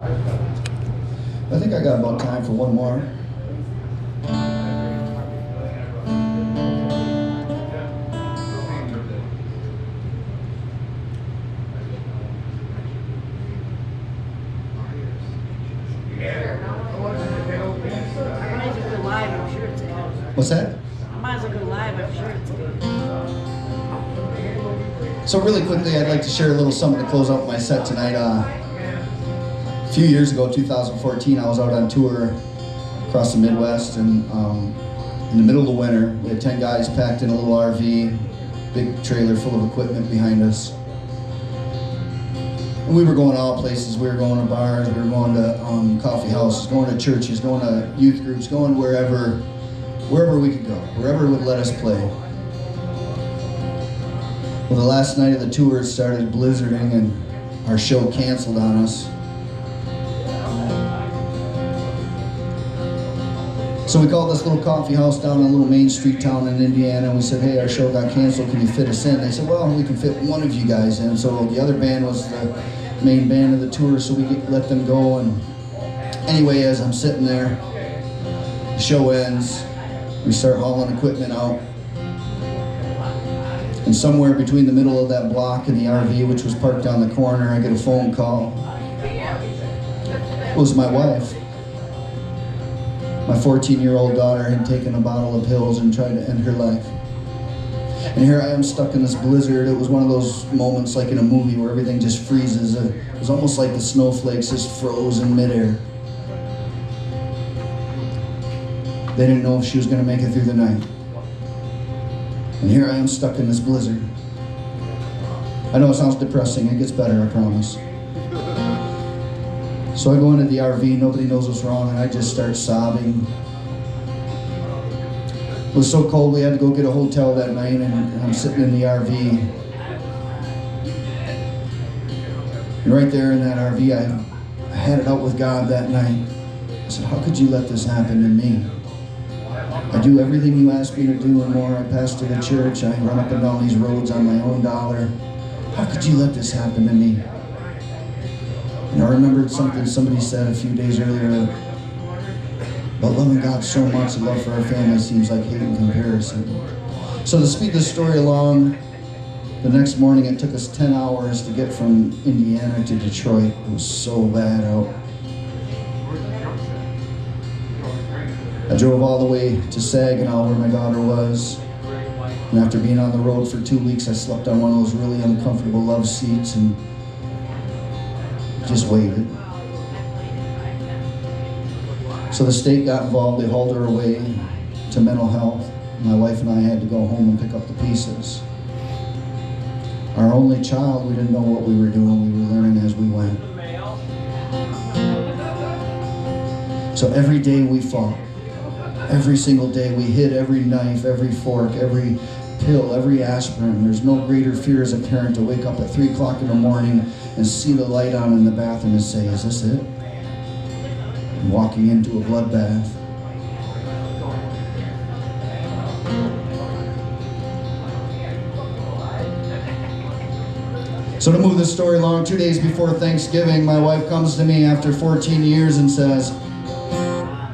I think I got about time for one more. What's that? I might as well go live, I'm sure it's good. So really quickly, I'd like to share a little something to close out my set tonight. A few years ago, 2014, I was out on tour across the Midwest, and in the middle of the winter, we had 10 guys packed in a little RV, big trailer full of equipment behind us. And we were going all places. We were going to bars, we were going to coffee houses, going to churches, going to youth groups, going wherever we could go, wherever would let us play. Well, the last night of the tour, it started blizzarding and our show canceled on us. So we called this little coffee house down in a little Main Street town in Indiana, and we said, hey, our show got canceled, can you fit us in? They said, well, we can fit one of you guys in. So the other band was the main band of the tour, so we let them go. And anyway, as I'm sitting there, the show ends, we start hauling equipment out. And somewhere between the middle of that block and the RV, which was parked down the corner, I get a phone call. It was my wife. My 14-year-old daughter had taken a bottle of pills and tried to end her life. And here I am stuck in this blizzard. It was one of those moments like in a movie where everything just freezes. It was almost like the snowflakes just froze in midair. They didn't know if she was going to make it through the night. And here I am stuck in this blizzard. I know it sounds depressing. It gets better, I promise. So I go into the RV, nobody knows what's wrong, and I just start sobbing. It was so cold we had to go get a hotel that night, and I'm sitting in the RV. And right there in that RV, I had it out with God that night. I said, how could you let this happen to me? I do everything you ask me to do and more. I pastor the church. I run up and down these roads on my own dollar. How could you let this happen to me? And I remembered something somebody said a few days earlier about loving God so much, the love for our family seems like hate in comparison. So to speed this story along, the next morning it took us 10 hours to get from Indiana to Detroit. It was so bad out. I drove all the way to Saginaw where my daughter was. And after being on the road for 2 weeks, I slept on one of those really uncomfortable love seats and just waited. So the state got involved. They hauled her away to mental health. My wife and I had to go home and pick up the pieces. Our only child, we didn't know what we were doing. We were learning as we went. So every day we fought. Every single day we hid every knife, every fork, every pill, every aspirin. There's no greater fear as a parent to wake up at 3 o'clock in the morning and see the light on in the bathroom and say, is this it? And walking into a bloodbath. So to move this story along, 2 days before Thanksgiving, my wife comes to me after 14 years and says,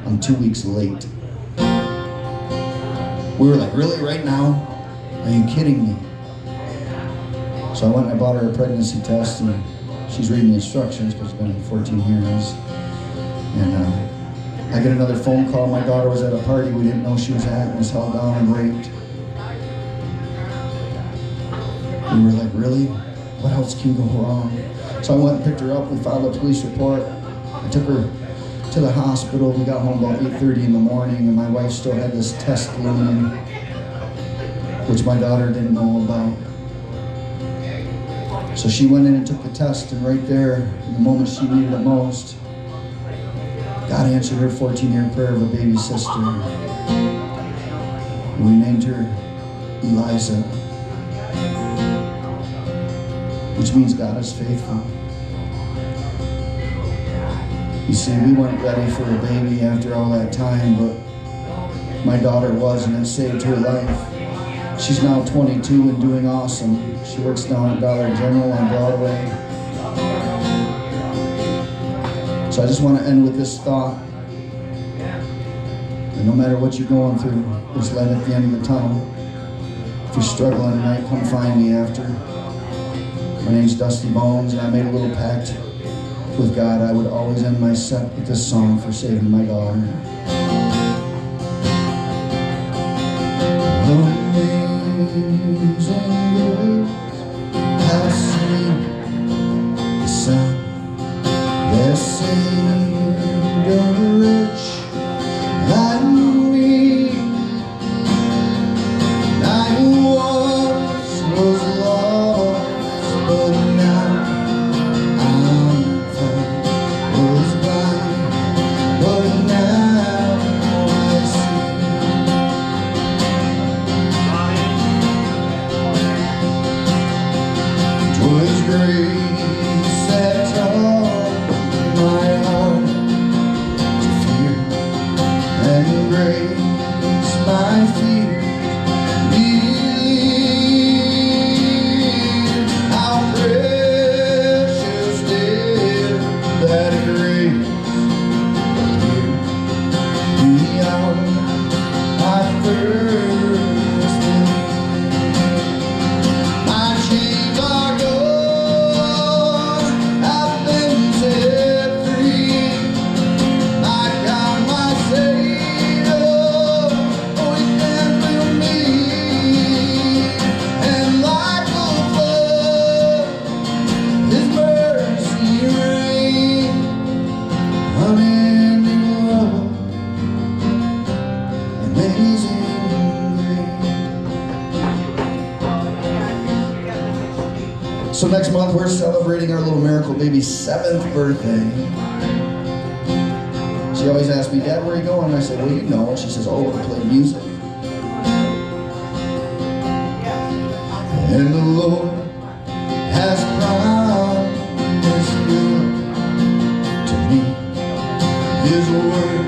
I'm 2 weeks late. We were like, really, right now? Are you kidding me? So I went and I bought her a pregnancy test, and she's reading the instructions because it's been 14 years. And I get another phone call. My daughter was at a party we didn't know she was at and was held down and raped. We were like, really? What else can go wrong? So I went and picked her up. We filed a police report. I took her to the hospital. We got home about 8:30 in the morning, and my wife still had this test looming, which my daughter didn't know about. So she went in and took the test, and right there, in the moment she needed it most, God answered her 14-year prayer of a baby sister. And we named her Eliza, which means God is faithful. You see, we weren't ready for a baby after all that time, but my daughter was, and it saved her life. She's now 22 and doing awesome. She works down at Ballard on Broadway. So I just want to end with this thought. And no matter what you're going through, there's light at the end of the tunnel. If you're struggling tonight, come find me after. My name's Dusty Bonez, and I made a little pact with God. I would always end my set with this song for saving my daughter. Amazing grace, how sweet the sound that saved a wretch like me. I once was lost, but now I'm found. Was blind, but now I see. 'Twas grace that taught my heart to fear, and grace my fear believe. How precious did that grace appear beyond my first belief. My chains are gone, I've been set free. My God, my Savior, oh, He can fill me. And like a flood, His mercy rain, unending love, amazing grace. So next month we're celebrating our little miracle baby's 7th birthday. She always asks me, Dad, where are you going? And I said, well, you know. And she says, oh, to play music. And the Lord has promised good to me. His word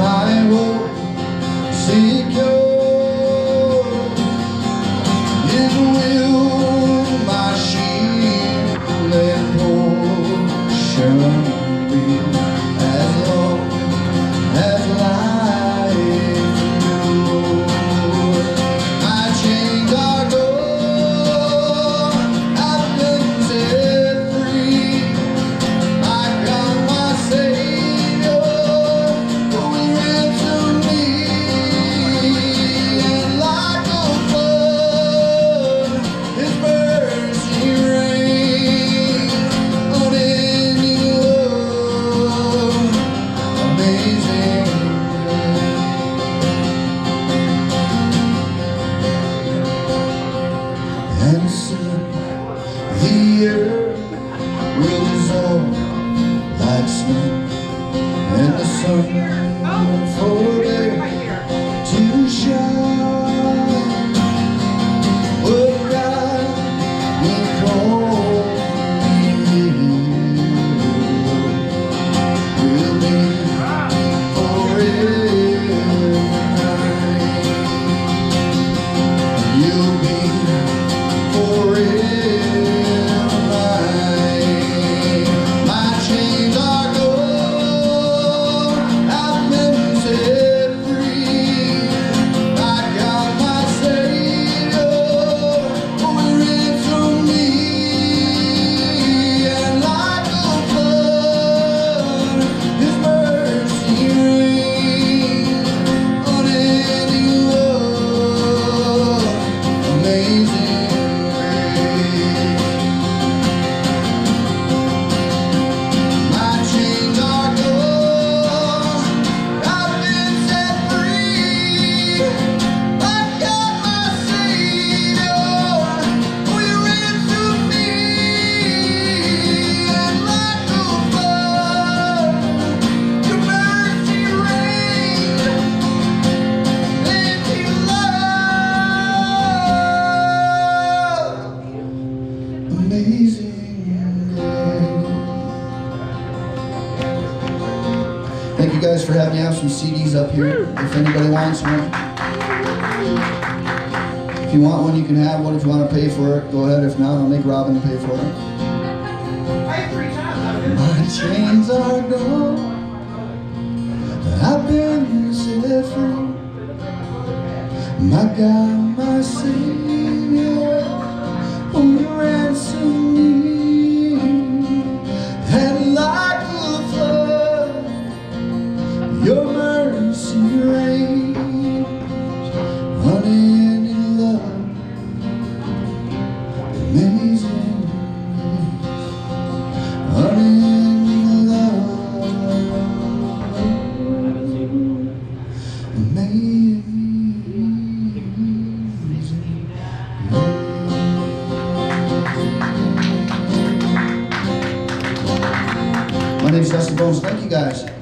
I will secure. His will my shield and portion be, as long as life endures. My chains are gone, I've been set free. My God, my Savior, oh, He ransomed me. And like a flood, His mercy rains, unending love, amazing grace. And soon the earth will dissolve like snow, and the sun will forget to shine. But God will call me here, will be forever mine. You'll be forever mine. My chains are gone, I've been set free. My God, my Savior, oh, He ransomed me. And like a flood, His mercy rains, unending love, amazing grace. My chains are gone, I've been set free. My God, my Savior, oh, He ransomed me. And like a flood, Your mercy rains, empty love, amazing grace. Thank you guys for having me. I have some CDs up here if anybody wants one. If you want one, you can have one. If you want to pay for it, go ahead. If not, I'll make Robin pay for it. I have 3 times. My chains are gone, I've been set free. My God, my Savior, oh, you ransom me. And like a flood, your mercy reigns, unending love, amazing grace, unending love, amazing. My name is Bonez. Thank you guys.